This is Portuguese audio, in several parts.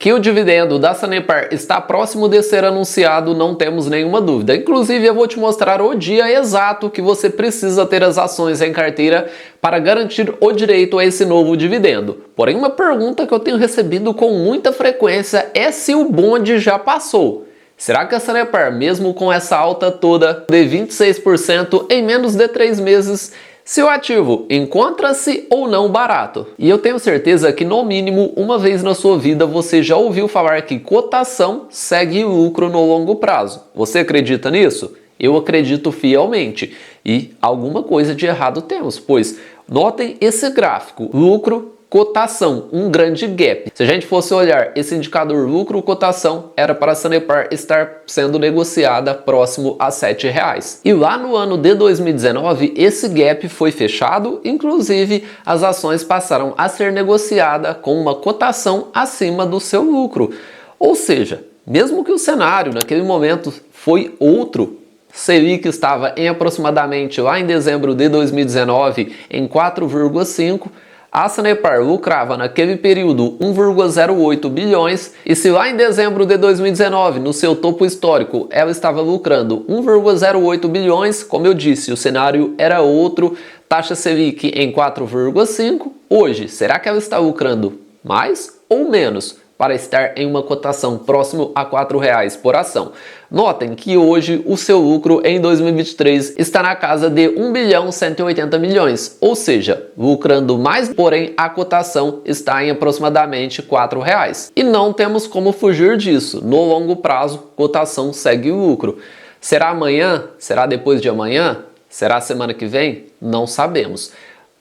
Que o dividendo da Sanepar está próximo de ser anunciado, não temos nenhuma dúvida. Inclusive, eu vou te mostrar o dia exato que você precisa ter as ações em carteira para garantir o direito a esse novo dividendo. Porém, uma pergunta que eu tenho recebido com muita frequência é se o bonde já passou. Será que a Sanepar, mesmo com essa alta toda de 26% em menos de 3 meses, se o ativo encontra-se ou não barato? E eu tenho certeza que no mínimo uma vez na sua vida você já ouviu falar que cotação segue lucro no longo prazo. Você acredita nisso? Eu acredito fielmente. E alguma coisa de errado temos, pois notem esse gráfico, lucro, cotação, um grande gap. Se a gente fosse olhar esse indicador lucro-cotação, era para a Sanepar estar sendo negociada próximo a R$ 7,00. E lá no ano de 2019, esse gap foi fechado, inclusive as ações passaram a ser negociadas com uma cotação acima do seu lucro. Ou seja, mesmo que o cenário naquele momento foi outro, Selic estava em aproximadamente lá em dezembro de 2019 em 4,5%, a Sanepar lucrava naquele período 1,08 bilhões e se lá em dezembro de 2019, no seu topo histórico, ela estava lucrando 1,08 bilhões, como eu disse, o cenário era outro, taxa Selic em 4,5%, hoje, será que ela está lucrando mais ou menos para estar em uma cotação próximo a R$ 4,00 por ação? Notem que hoje o seu lucro em 2023 está na casa de 1 bilhão 180 milhões, ou seja, lucrando mais, porém a cotação está em aproximadamente R$ 4,00. E não temos como fugir disso, no longo prazo, cotação segue o lucro. Será amanhã? Será depois de amanhã? Será semana que vem? Não sabemos.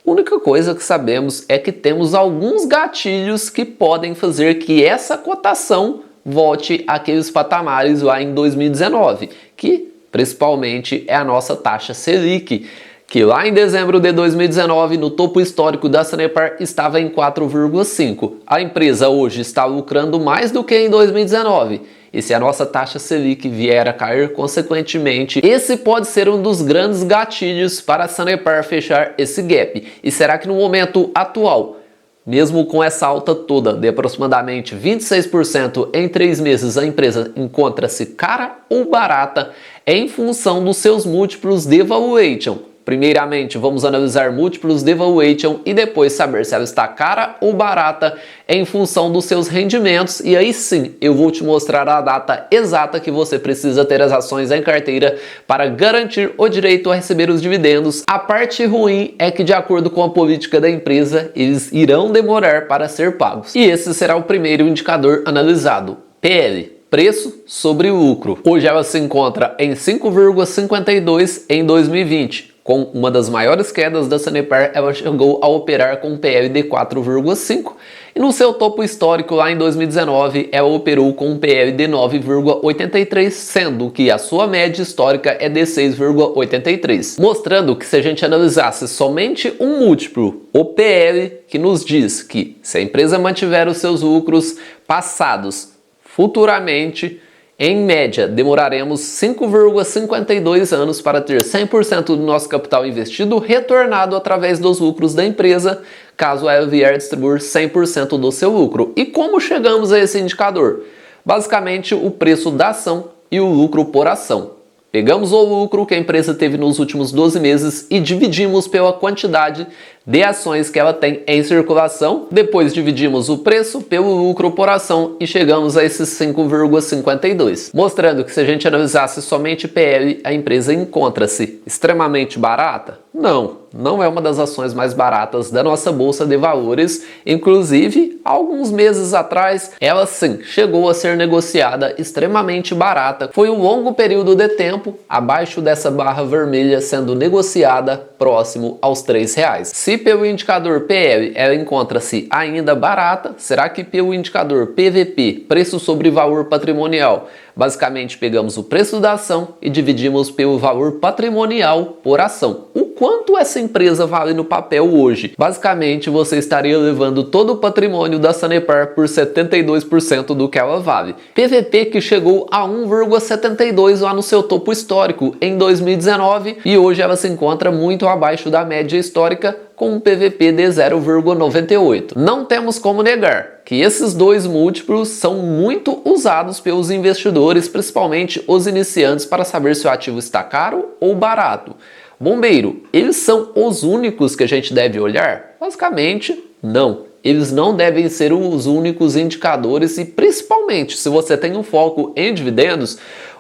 A única coisa que sabemos é que temos alguns gatilhos que podem fazer que essa cotação volte àqueles patamares lá em 2019, que principalmente é a nossa taxa Selic, que lá em dezembro de 2019, no topo histórico da Sanepar, estava em 4,5%. A empresa hoje está lucrando mais do que em 2019. E se a nossa taxa Selic vier a cair consequentemente, esse pode ser um dos grandes gatilhos para a Sanepar fechar esse gap. E será que no momento atual, mesmo com essa alta toda de aproximadamente 26% em 3 meses, a empresa encontra-se cara ou barata em função dos seus múltiplos de valuation? Primeiramente, vamos analisar múltiplos de valuation e depois saber se ela está cara ou barata em função dos seus rendimentos. E aí sim, eu vou te mostrar a data exata que você precisa ter as ações em carteira para garantir o direito a receber os dividendos. A parte ruim é que, de acordo com a política da empresa, eles irão demorar para ser pagos. E esse será o primeiro indicador analisado, PL. Preço sobre lucro. Hoje ela se encontra em 5,52 em 2020. Com uma das maiores quedas da Sanepar, ela chegou a operar com um PL de 4,5 e no seu topo histórico lá em 2019, ela operou com um PL de 9,83, sendo que a sua média histórica é de 6,83. Mostrando que se a gente analisasse somente um múltiplo, o PL, que nos diz que se a empresa mantiver os seus lucros passados futuramente, em média, demoraremos 5,52 anos para ter 100% do nosso capital investido retornado através dos lucros da empresa, caso ela vier distribuir 100% do seu lucro. E como chegamos a esse indicador? Basicamente, o preço da ação e o lucro por ação. Pegamos o lucro que a empresa teve nos últimos 12 meses e dividimos pela quantidade de ações que ela tem em circulação. Depois dividimos o preço pelo lucro por ação e chegamos a esses 5,52. Mostrando que se a gente analisasse somente PL, a empresa encontra-se extremamente barata? Não é uma das ações mais baratas da nossa bolsa de valores. Inclusive, alguns meses atrás, ela sim chegou a ser negociada extremamente barata. Foi um longo período de tempo abaixo dessa barra vermelha, sendo negociada próximo aos R$ 3,00. Se pelo indicador PL ela encontra-se ainda barata, será que pelo indicador PVP, preço sobre valor patrimonial, basicamente pegamos o preço da ação e dividimos pelo valor patrimonial por ação? O quanto essa empresa vale no papel hoje? Basicamente, você estaria levando todo o patrimônio da Sanepar por 72% do que ela vale. PVP que chegou a 1,72 lá no seu topo histórico em 2019 e hoje ela se encontra muito abaixo da média histórica, com um PVP de 0,98. Não temos como negar que esses dois múltiplos são muito usados pelos investidores, principalmente os iniciantes, para saber se o ativo está caro ou barato. Bombeiro, eles são os únicos que a gente deve olhar? Basicamente, não. Eles não devem ser os únicos indicadores e, principalmente, se você tem um foco em dividendos,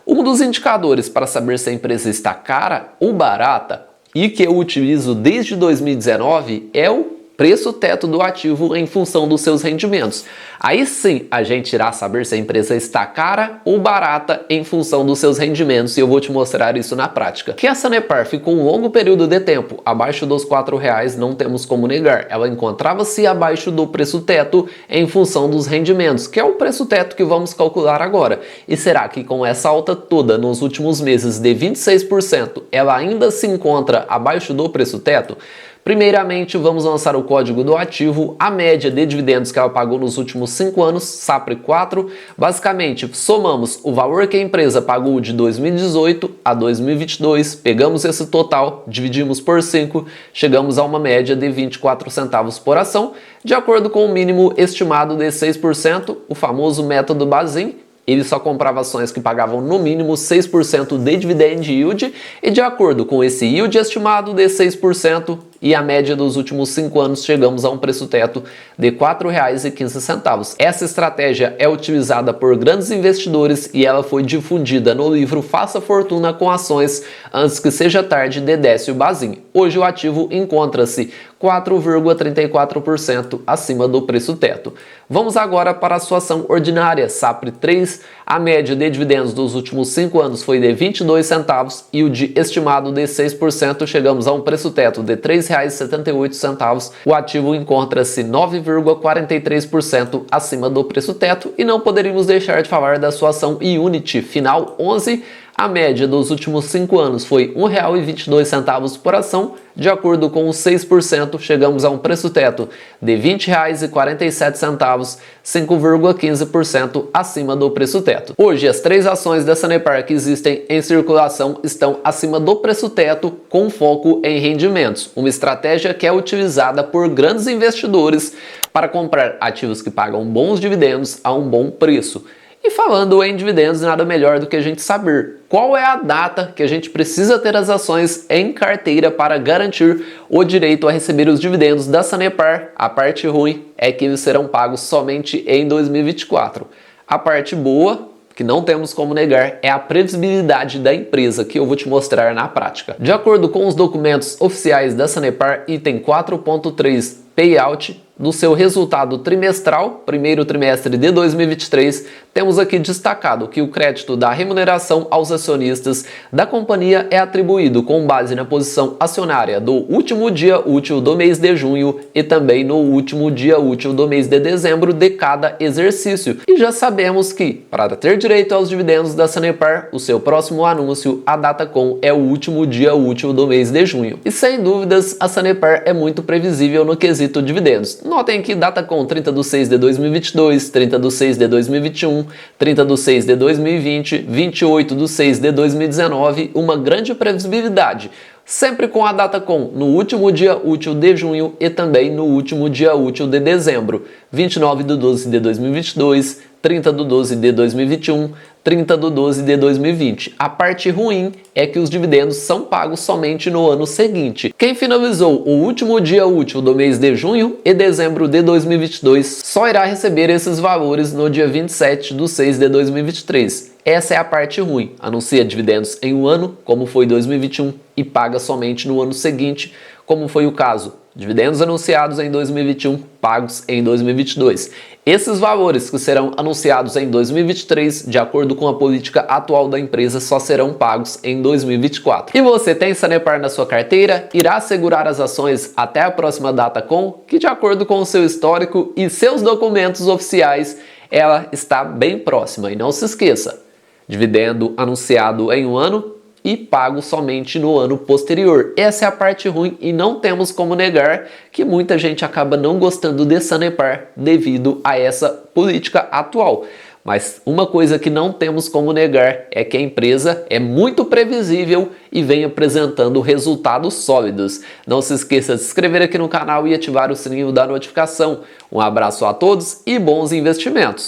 um dos indicadores para saber se a empresa está cara ou barata e que eu utilizo desde 2019 é o preço teto do ativo em função dos seus rendimentos. Aí sim a gente irá saber se a empresa está cara ou barata em função dos seus rendimentos, e eu vou te mostrar isso na prática. Que a Sanepar ficou um longo período de tempo abaixo dos R$4, não temos como negar. Ela encontrava-se abaixo do preço teto em função dos rendimentos, que é o preço teto que vamos calcular agora. E será que com essa alta toda nos últimos meses de 26%, ela ainda se encontra abaixo do preço teto? Primeiramente, vamos lançar o código do ativo, a média de dividendos que ela pagou nos últimos 5 anos, SAPRE 4. Basicamente, somamos o valor que a empresa pagou de 2018 a 2022, pegamos esse total, dividimos por 5, chegamos a uma média de 24 centavos por ação, de acordo com o mínimo estimado de 6%, o famoso método Bazin. Ele só comprava ações que pagavam no mínimo 6% de dividend yield, e de acordo com esse yield estimado de 6% e a média dos últimos 5 anos, chegamos a um preço teto de R$ 4,15. Essa estratégia é utilizada por grandes investidores e ela foi difundida no livro Faça Fortuna com Ações Antes que Seja Tarde, de Décio Bazin. Hoje o ativo encontra-se 4,34% acima do preço teto. Vamos agora para a sua ação ordinária, SAPRE 3. A média de dividendos dos últimos 5 anos foi de 22 centavos e o de estimado de 6%, chegamos a um preço teto de R$ 3,78. O ativo encontra-se 9,43% acima do preço teto, e não poderíamos deixar de falar da sua ação Unity Final 11. A média dos últimos 5 anos foi R$ 1,22 por ação. De acordo com os 6%, chegamos a um preço teto de R$ 20,47, 5,15% acima do preço teto. Hoje, as 3 ações da Sanepar que existem em circulação estão acima do preço teto, com foco em rendimentos. Uma estratégia que é utilizada por grandes investidores para comprar ativos que pagam bons dividendos a um bom preço. E falando em dividendos, nada melhor do que a gente saber qual é a data que a gente precisa ter as ações em carteira para garantir o direito a receber os dividendos da Sanepar. A parte ruim é que eles serão pagos somente em 2024. A parte boa, que não temos como negar, é a previsibilidade da empresa, que eu vou te mostrar na prática. De acordo com os documentos oficiais da Sanepar, item 4.3 payout do seu resultado trimestral, primeiro trimestre de 2023, temos aqui destacado que o crédito da remuneração aos acionistas da companhia é atribuído com base na posição acionária do último dia útil do mês de junho e também no último dia útil do mês de dezembro de cada exercício. E já sabemos que, para ter direito aos dividendos da Sanepar, o seu próximo anúncio, a Datacom, é o último dia útil do mês de junho. E sem dúvidas, a Sanepar é muito previsível no quesito dividendos. Notem que Datacom 30/6 de 2022, 30/6 de 2021, 30/6 de 2020, 28/6 de 2019, uma grande previsibilidade. Sempre com a Datacom no último dia útil de junho e também no último dia útil de dezembro, 29/12 de 2022, 30/12 de 2021, 30/12 de 2020. A parte ruim é que os dividendos são pagos somente no ano seguinte. Quem finalizou o último dia útil do mês de junho e dezembro de 2022 só irá receber esses valores no dia 27/6 de 2023. Essa é a parte ruim. Anuncia dividendos em um ano, como foi 2021, e paga somente no ano seguinte, como foi o caso. Dividendos anunciados em 2021, pagos em 2022. Esses valores que serão anunciados em 2023, de acordo com a política atual da empresa, só serão pagos em 2024. E você tem Sanepar na sua carteira? Irá segurar as ações até a próxima Datacom, que de acordo com o seu histórico e seus documentos oficiais, ela está bem próxima. E não se esqueça, dividendo anunciado em um ano e pago somente no ano posterior. Essa é a parte ruim e não temos como negar que muita gente acaba não gostando de Sanepar devido a essa política atual. mas uma coisa que não temos como negar é que a empresa é muito previsível e vem apresentando resultados sólidos. Não se esqueça de se inscrever aqui no canal e ativar o sininho da notificação. Um abraço a todos e bons investimentos!